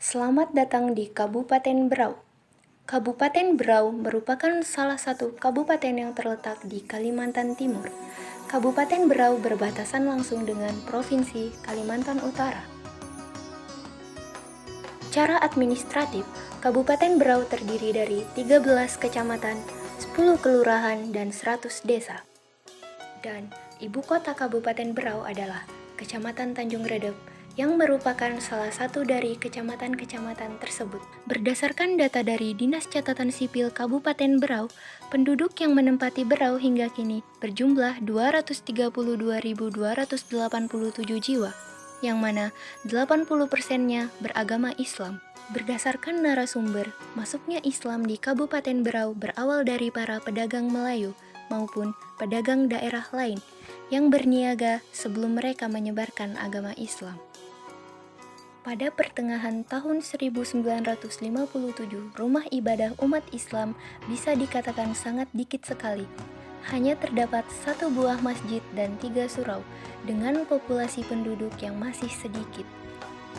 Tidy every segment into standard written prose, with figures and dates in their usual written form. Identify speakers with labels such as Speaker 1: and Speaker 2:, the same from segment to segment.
Speaker 1: Selamat datang di Kabupaten Berau. Kabupaten Berau merupakan salah satu kabupaten yang terletak di Kalimantan Timur. Kabupaten Berau berbatasan langsung dengan Provinsi Kalimantan Utara. Secara administratif, Kabupaten Berau terdiri dari 13 kecamatan, 10 kelurahan, dan 100 desa. Dan ibu kota Kabupaten Berau adalah Kecamatan Tanjung Redep, yang merupakan salah satu dari kecamatan-kecamatan tersebut. Berdasarkan data dari Dinas Catatan Sipil Kabupaten Berau, penduduk yang menempati Berau hingga kini berjumlah 232.287 jiwa, yang mana 80%-nya beragama Islam. Berdasarkan narasumber, masuknya Islam di Kabupaten Berau berawal dari para pedagang Melayu maupun pedagang daerah lain yang berniaga sebelum mereka menyebarkan agama Islam. Pada pertengahan tahun 1957, rumah ibadah umat Islam bisa dikatakan sangat dikit sekali. Hanya terdapat 1 buah masjid dan 3 surau dengan populasi penduduk yang masih sedikit.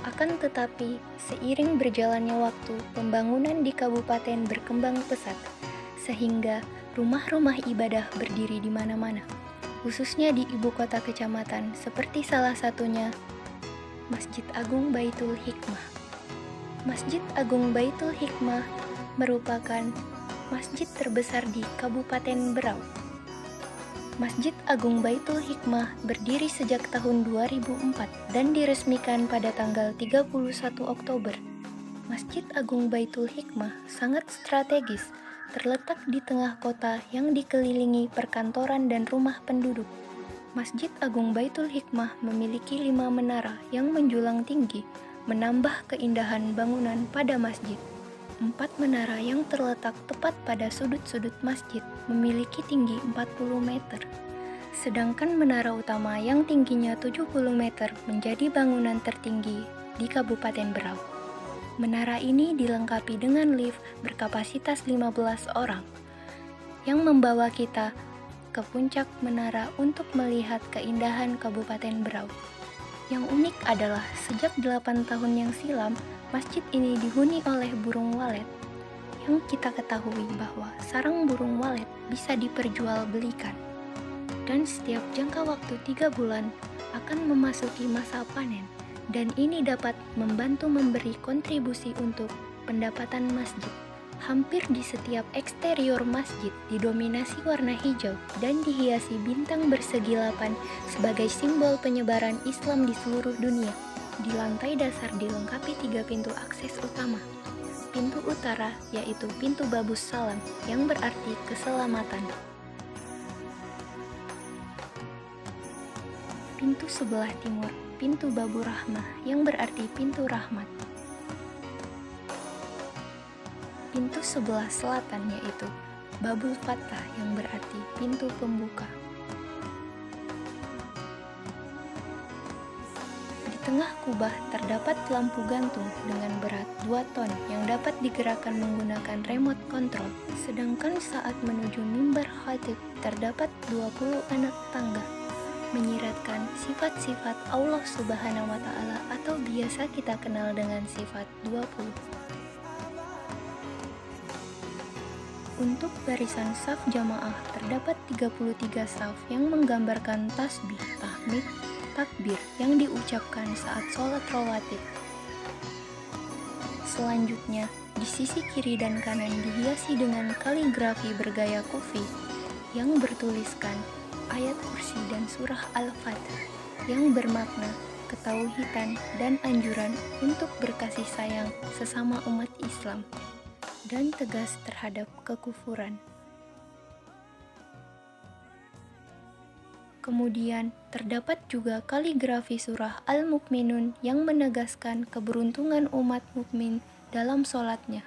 Speaker 1: Akan tetapi, seiring berjalannya waktu, pembangunan di kabupaten berkembang pesat, sehingga rumah-rumah ibadah berdiri di mana-mana, khususnya di ibu kota kecamatan, seperti salah satunya Masjid Agung Baitul Hikmah. Masjid Agung Baitul Hikmah merupakan masjid terbesar di Kabupaten Berau. Masjid Agung Baitul Hikmah berdiri sejak tahun 2004 dan diresmikan pada tanggal 31 Oktober. Masjid Agung Baitul Hikmah sangat strategis, terletak di tengah kota yang dikelilingi perkantoran dan rumah penduduk. Masjid Agung Baitul Hikmah memiliki 5 menara yang menjulang tinggi, menambah keindahan bangunan pada masjid. 4 menara yang terletak tepat pada sudut-sudut masjid memiliki tinggi 40 meter. Sedangkan menara utama yang tingginya 70 meter menjadi bangunan tertinggi di Kabupaten Berau. Menara ini dilengkapi dengan lift berkapasitas 15 orang yang membawa kita ke puncak menara untuk melihat keindahan Kabupaten Berau. Yang unik adalah sejak 8 tahun yang silam, masjid ini dihuni oleh burung walet. Yang kita ketahui bahwa sarang burung walet bisa diperjualbelikan. Dan setiap jangka waktu 3 bulan akan memasuki masa panen, dan ini dapat membantu memberi kontribusi untuk pendapatan masjid. Hampir di setiap eksterior masjid didominasi warna hijau dan dihiasi bintang bersegi 8 sebagai simbol penyebaran Islam di seluruh dunia. Di lantai dasar dilengkapi 3 pintu akses utama. Pintu utara yaitu pintu Babus Salam yang berarti keselamatan. Pintu sebelah timur, pintu Babu Rahmah yang berarti pintu rahmat. Pintu sebelah selatan yaitu Babul Fattah yang berarti pintu pembuka. Di tengah kubah terdapat lampu gantung dengan berat 2 ton yang dapat digerakkan menggunakan remote control. Sedangkan saat menuju mimbar khatib terdapat 20 anak tangga menyiratkan sifat-sifat Allah Subhanahu wa Ta'ala atau biasa kita kenal dengan sifat 20. Untuk barisan saf jamaah terdapat 33 saf yang menggambarkan tasbih, tahmid, takbir yang diucapkan saat sholat rawatib. Selanjutnya, di sisi kiri dan kanan dihiasi dengan kaligrafi bergaya kufi yang bertuliskan ayat kursi dan surah Al-Fatih yang bermakna ketauhidan dan anjuran untuk berkasih sayang sesama umat Islam dan tegas terhadap kekufuran. Kemudian, terdapat juga kaligrafi surah Al-Mukminun yang menegaskan keberuntungan umat mukmin dalam sholatnya.